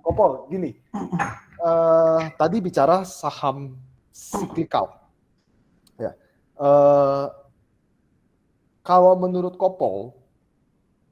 Kopol, gini. Tadi bicara saham cyclical. Ya. Kalau menurut Kopol,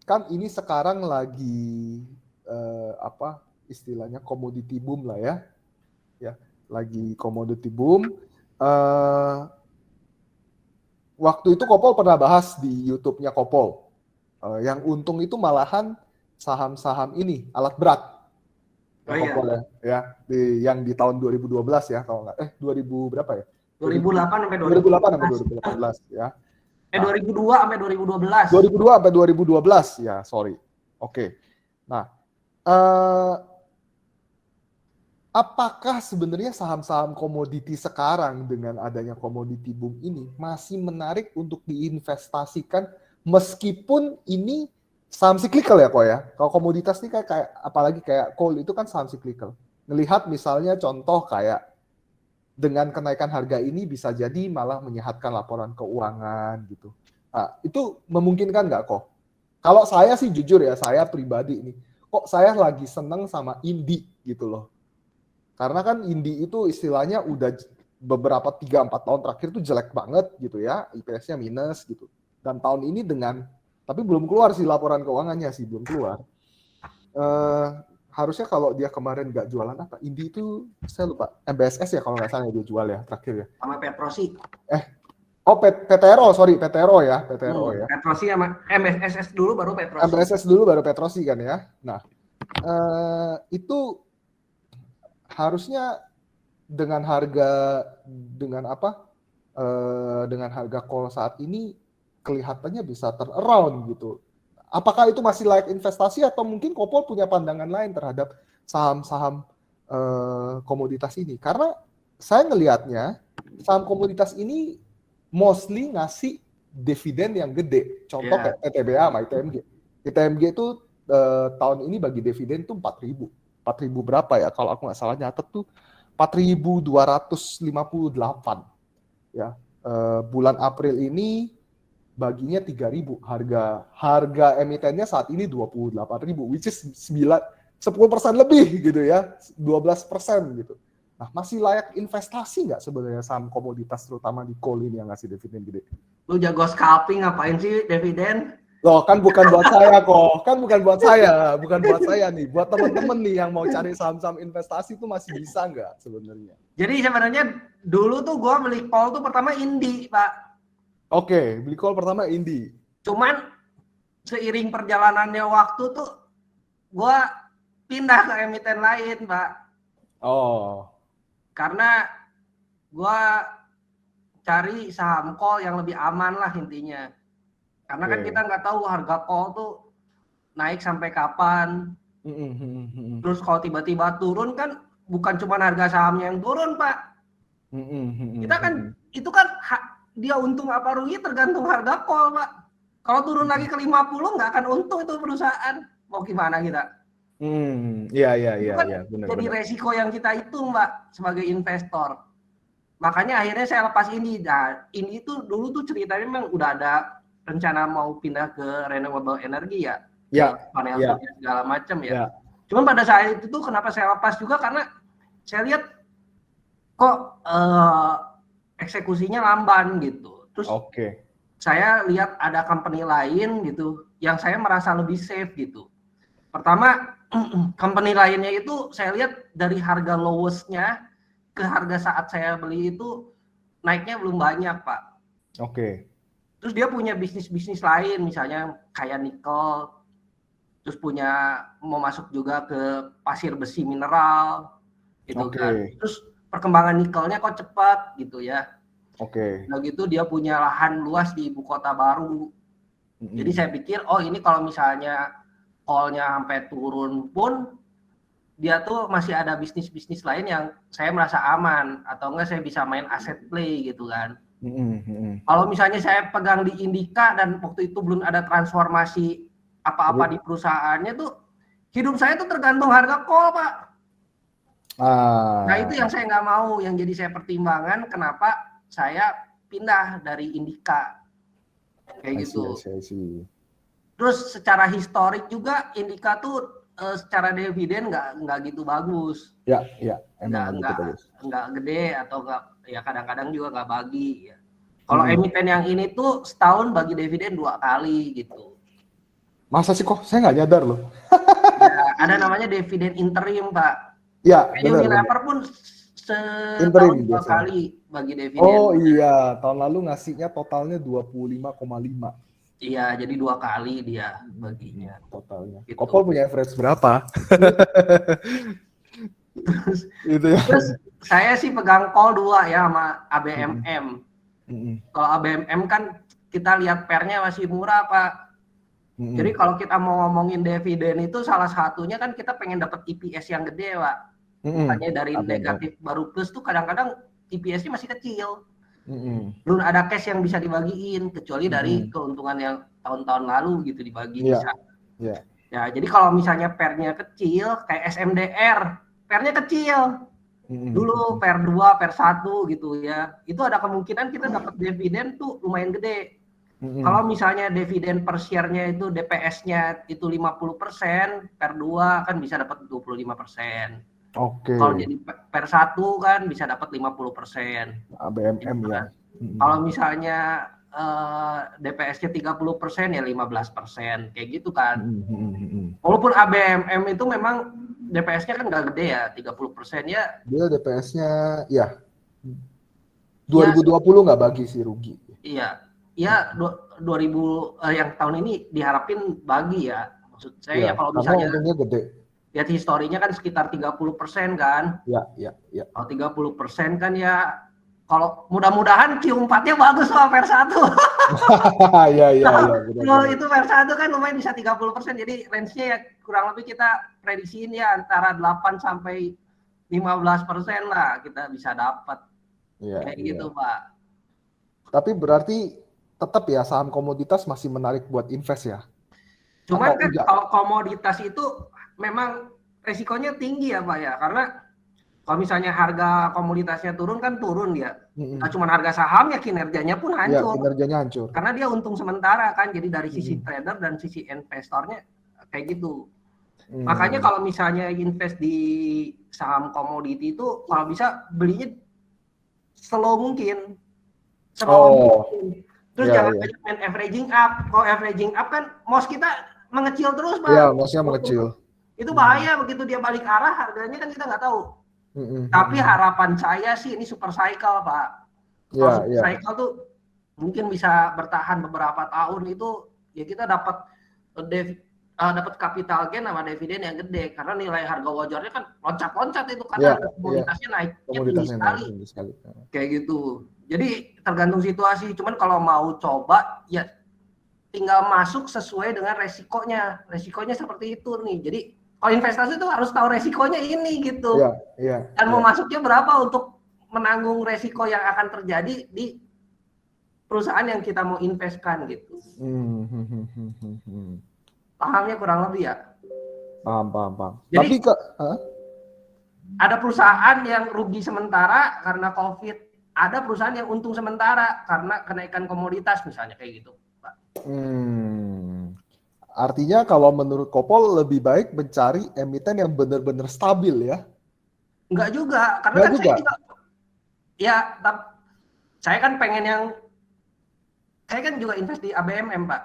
kan ini sekarang lagi apa istilahnya commodity boom lah ya, lagi commodity boom. Waktu itu Kopol pernah bahas di YouTube-nya Kopol. Yang untung itu malahan saham-saham ini alat berat. Kopol ya, yang di tahun 2012 ya kalau nggak 2000 berapa ya? 2008 sampai 2008 sampai 2018 ya. 2002 sampai 2012. 2002 sampai 2012 ya, sorry. Oke. Nah, apakah sebenarnya saham-saham komoditi sekarang dengan adanya komoditi boom ini masih menarik untuk diinvestasikan meskipun ini saham cyclical ya kok ya? Kalau komoditas ini kayak apalagi kayak coal itu kan saham cyclical. Ngelihat misalnya contoh kayak dengan kenaikan harga ini bisa jadi malah menyehatkan laporan keuangan gitu. Nah, itu memungkinkan nggak kok? Kalau saya sih jujur ya, saya pribadi ini, kok saya lagi seneng sama Indi gitu loh. Karena kan Indi itu istilahnya udah beberapa 3-4 tahun terakhir tuh jelek banget gitu ya, IPS-nya minus gitu. Dan tahun ini tapi belum keluar sih laporan keuangannya sih, belum keluar. Harusnya kalau dia kemarin nggak jualan apa, Indi itu saya lupa, MBSS ya kalau nggak salah dia jual ya terakhir ya. Sama Petrosi. PTRO, sorry PTRO ya. Petrosi sama MBSS dulu baru Petrosi. MBSS dulu baru Petrosi kan ya. Nah, itu harusnya dengan harga call saat ini kelihatannya bisa turn around gitu. Apakah itu masih layak investasi atau mungkin Kopol punya pandangan lain terhadap saham-saham komoditas ini? Karena saya ngelihatnya saham komoditas ini mostly ngasih dividen yang gede. Contoh kayak PTBA sama ITMG. ITMG itu tahun ini bagi dividen tuh 4.000 berapa ya? Kalau aku nggak salah nyatet tuh 4.258 ya. Bulan April ini baginya 3.000, harga emitennya saat ini 28.000, which is 10% lebih gitu ya, 12% gitu. Nah, masih layak investasi nggak sebenarnya saham komoditas terutama di coal ini yang ngasih dividen gede? Lu jago scalping ngapain sih dividen? Loh, kan bukan buat saya kok, bukan buat saya nih, buat teman-teman nih yang mau cari saham-saham investasi itu masih bisa nggak sebenarnya? Jadi sebenarnya dulu tuh gue beli coal tuh pertama Indi, Pak. Oke, beli call pertama Indi. Cuman seiring perjalanannya waktu tuh gue pindah ke emiten lain, Pak. Oh. Karena gue cari saham call yang lebih aman lah intinya. Karena kan kita nggak tahu harga call tuh naik sampai kapan. Terus kalau tiba-tiba turun kan bukan cuma harga sahamnya yang turun, Pak. Kita kan itu kan dia untung apa rugi tergantung harga call, Pak. Kalau turun lagi ke 50 nggak akan untung itu perusahaan. Mau gimana kita? Iya, benar. Jadi resiko yang kita hitung, Mbak, sebagai investor. Makanya akhirnya saya lepas ini. Nah, ini tuh dulu tuh ceritanya memang udah ada rencana mau pindah ke renewable energy ya. Panel surya segala macam ya. Cuman pada saat itu tuh kenapa saya lepas juga karena saya lihat kok eksekusinya lamban gitu. Terus saya lihat ada company lain gitu yang saya merasa lebih safe gitu. Pertama, company lainnya itu saya lihat dari harga lowestnya ke harga saat saya beli itu naiknya belum banyak, Pak. Terus dia punya bisnis-bisnis lain, misalnya kayak nikel, terus mau masuk juga ke pasir besi mineral, gitu kan. Terus perkembangan nikelnya kok cepat gitu ya. Nah gitu dia punya lahan luas di ibu kota baru. Jadi saya pikir, oh ini kalau misalnya call-nya sampai turun pun dia tuh masih ada bisnis-bisnis lain yang saya merasa aman atau enggak saya bisa main asset play gitu kan. Kalau misalnya saya pegang di Indika dan waktu itu belum ada transformasi apa-apa di perusahaannya tuh hidup saya tuh tergantung harga call, Pak. Nah itu yang saya nggak mau, yang jadi saya pertimbangan kenapa saya pindah dari Indika kayak gitu. Terus secara historik juga Indika tuh secara dividen nggak gitu bagus. Ya, emang gitu bagus. Nggak gede atau nggak, ya kadang-kadang juga nggak bagi. Ya. Kalau emiten yang ini tuh setahun bagi dividen 2 kali gitu. Masa sih kok? Saya nggak nyadar loh. Ya, ada namanya dividen interim, Pak. Ya, benar. Unilever pun setahun Interim 2 biasanya. kali bagi dividen. Oh iya, tahun lalu ngasihnya totalnya 25,5. Iya, jadi 2 kali dia baginya. Totalnya. Gitu. Kopol punya average berapa? Gitu ya. Terus saya sih pegang call 2 ya sama ABMM. Kalau ABMM kan kita lihat pernya masih murah, Pak. Jadi kalau kita mau ngomongin dividen itu salah satunya kan kita pengen dapat EPS yang gede, Pak. Makanya dari negatif baru plus tuh kadang-kadang EPS-nya masih kecil. Belum ada cash yang bisa dibagiin kecuali dari keuntungan yang tahun-tahun lalu gitu dibagi bisa. Ya, jadi kalau misalnya pernya kecil kayak SMDR, pernya kecil. Dulu per 2, per 1 gitu ya. Itu ada kemungkinan kita dapat dividen tuh lumayan gede. Kalau misalnya dividen per share-nya itu DPS-nya itu 50%, per 2 kan bisa dapat 25%. Oke. Kalau jadi per 1 kan bisa dapat 50%. ABMM gitu ya. Kalau misalnya DPS-nya 30% ya 15%, kayak gitu kan. Walaupun ABMM itu memang DPS-nya kan nggak gede ya, 30% ya. Dia DPS-nya ya 2020 nggak bagi sih, rugi. Iya, ya 2000 yang tahun ini diharapin bagi ya. Maksud saya ya kalau misalnya untungnya gede. Lihat historinya kan sekitar 30% kan. Ya. Kalau 30% kan ya, kalau mudah-mudahan Q4-nya bagus loh per 1. Iya. Kalau itu per 1 kan lumayan bisa 30%. Jadi range-nya ya kurang lebih kita prediksiin ya antara 8 sampai 15% lah kita bisa dapat. Kayak gitu, Pak. Tapi berarti tetap ya saham komoditas masih menarik buat invest ya? Cuman kan kalau komoditas itu memang resikonya tinggi ya Pak ya, karena kalau misalnya harga komoditasnya turun kan turun dia. Nah, cuma harga sahamnya kinerjanya pun hancur. Ya, kinerjanya hancur. Karena dia untung sementara kan, jadi dari sisi trader dan sisi investornya kayak gitu. Makanya kalau misalnya invest di saham komoditi itu kalau bisa belinya slow mungkin. Terus jangan main averaging up. Kalau averaging up kan MOS kita mengecil terus, Pak. Iya, MOS-nya mengecil. Itu bahaya, begitu dia balik arah harganya kan kita nggak tahu. Tapi harapan saya sih ini super cycle, Pak. Kalau super cycle tuh mungkin bisa bertahan beberapa tahun itu ya kita dapat capital gain sama dividen yang gede karena nilai harga wajarnya kan loncat-loncat itu karena komoditasnya naiknya tinggi sekali. Kayak gitu. Jadi tergantung situasi. Cuman kalau mau coba ya tinggal masuk sesuai dengan resikonya. Resikonya seperti itu nih. Jadi kalau investasi itu harus tahu resikonya ini gitu. Dan mau masuknya berapa untuk menanggung resiko yang akan terjadi di perusahaan yang kita mau investkan gitu. Pahamnya kurang lebih ya? Paham. Jadi, tapi ada perusahaan yang rugi sementara karena COVID. Ada perusahaan yang untung sementara karena kenaikan komoditas misalnya kayak gitu, Pak. Artinya kalau menurut Kopol lebih baik mencari emiten yang benar-benar stabil ya? Enggak juga, karena kan saya juga ya, saya kan pengen saya kan juga invest di ABMM, Pak.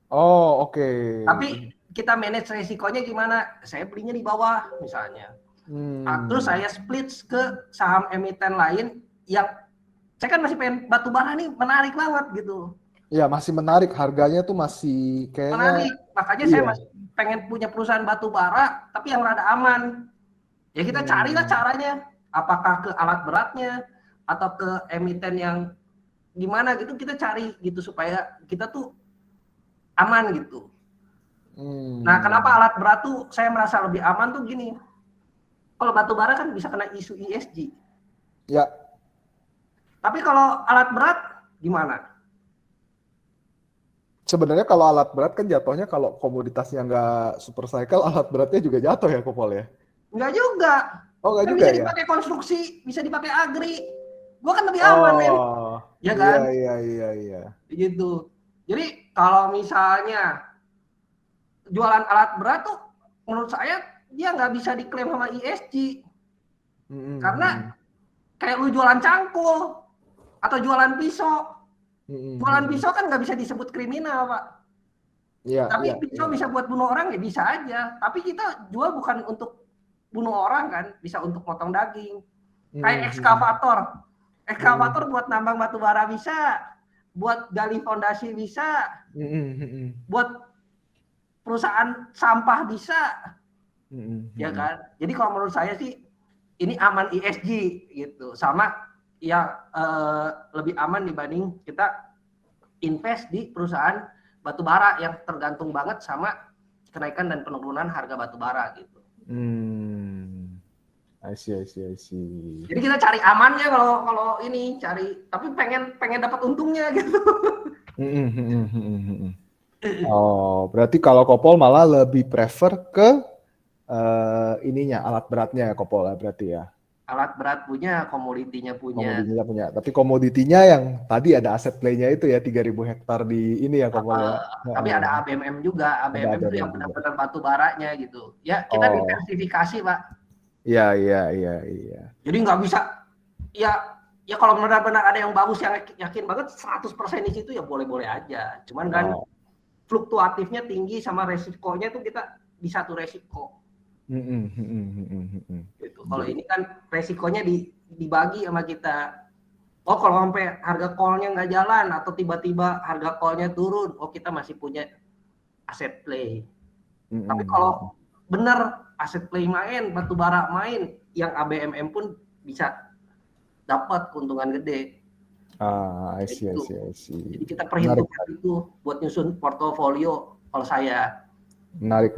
Oh, oke. Tapi kita manage resikonya gimana? Saya belinya di bawah misalnya. Terus saya split ke saham emiten lain yang saya kan masih pengen batu bara nih menarik banget gitu. Iya, masih menarik, harganya tuh masih kayaknya menarik. Makanya saya masih pengen punya perusahaan batu bara tapi yang rada aman. Ya kita carilah caranya, apakah ke alat beratnya atau ke emiten yang gimana gitu, kita cari gitu supaya kita tuh aman gitu. Nah, kenapa alat berat tuh saya merasa lebih aman tuh gini. Kalau batu bara kan bisa kena isu ESG. Ya. Tapi kalau alat berat gimana? Sebenarnya kalau alat berat kan jatuhnya kalau komoditasnya nggak super cycle, alat beratnya juga jatuh ya, Kopol ya? Nggak juga. Oh, nggak juga bisa ya? Bisa dipakai konstruksi, bisa dipakai agri. Gua kan lebih aman, men. Ya kan? Iya. Gitu. Jadi kalau misalnya jualan alat berat tuh menurut saya dia nggak bisa diklaim sama ESG karena kayak lu jualan cangkul atau jualan pisau. Jualan pisau kan nggak bisa disebut kriminal, Pak. Iya, Tapi iya, pisau iya. bisa buat bunuh orang ya bisa aja. Tapi kita jual bukan untuk bunuh orang kan, bisa untuk potong daging. Kayak ekskavator. Ekskavator buat nambang batu bara bisa, buat gali fondasi bisa, buat perusahaan sampah bisa, ya kan? Jadi kalau menurut saya sih ini aman ESG gitu, sama ya lebih aman dibanding kita invest di perusahaan batu bara yang tergantung banget sama kenaikan dan penurunan harga batu bara gitu. I see. Jadi kita cari amannya kalau ini cari, tapi pengen dapat untungnya gitu. Oh, berarti kalau Kopol malah lebih prefer ke ininya alat beratnya ya Kopol ya berarti ya. Alat berat punya, komoditinya punya. Komoditinya punya. Tapi komoditinya yang tadi ada aset play-nya itu ya 3.000 hektar di ini ya Kopol ya. Tapi ada ABMM juga. ABMM itu yang benar-benar batu baranya gitu. Ya kita diversifikasi, Pak. Iya. Jadi nggak bisa ya kalau benar-benar ada yang bagus yang yakin banget 100% di situ ya boleh-boleh aja. Cuman kan fluktuatifnya tinggi sama resikonya tuh kita di satu resiko. Gitu. Kalau ini kan resikonya dibagi sama kita. Oh kalau sampai harga call-nya nggak jalan atau tiba-tiba harga call-nya turun, oh kita masih punya aset play. Tapi kalau benar aset play main, batu bara main, yang ABMM pun bisa dapat keuntungan gede. I see. Jadi kita perhitungkan itu buat nyusun portofolio kalau saya. Menarik.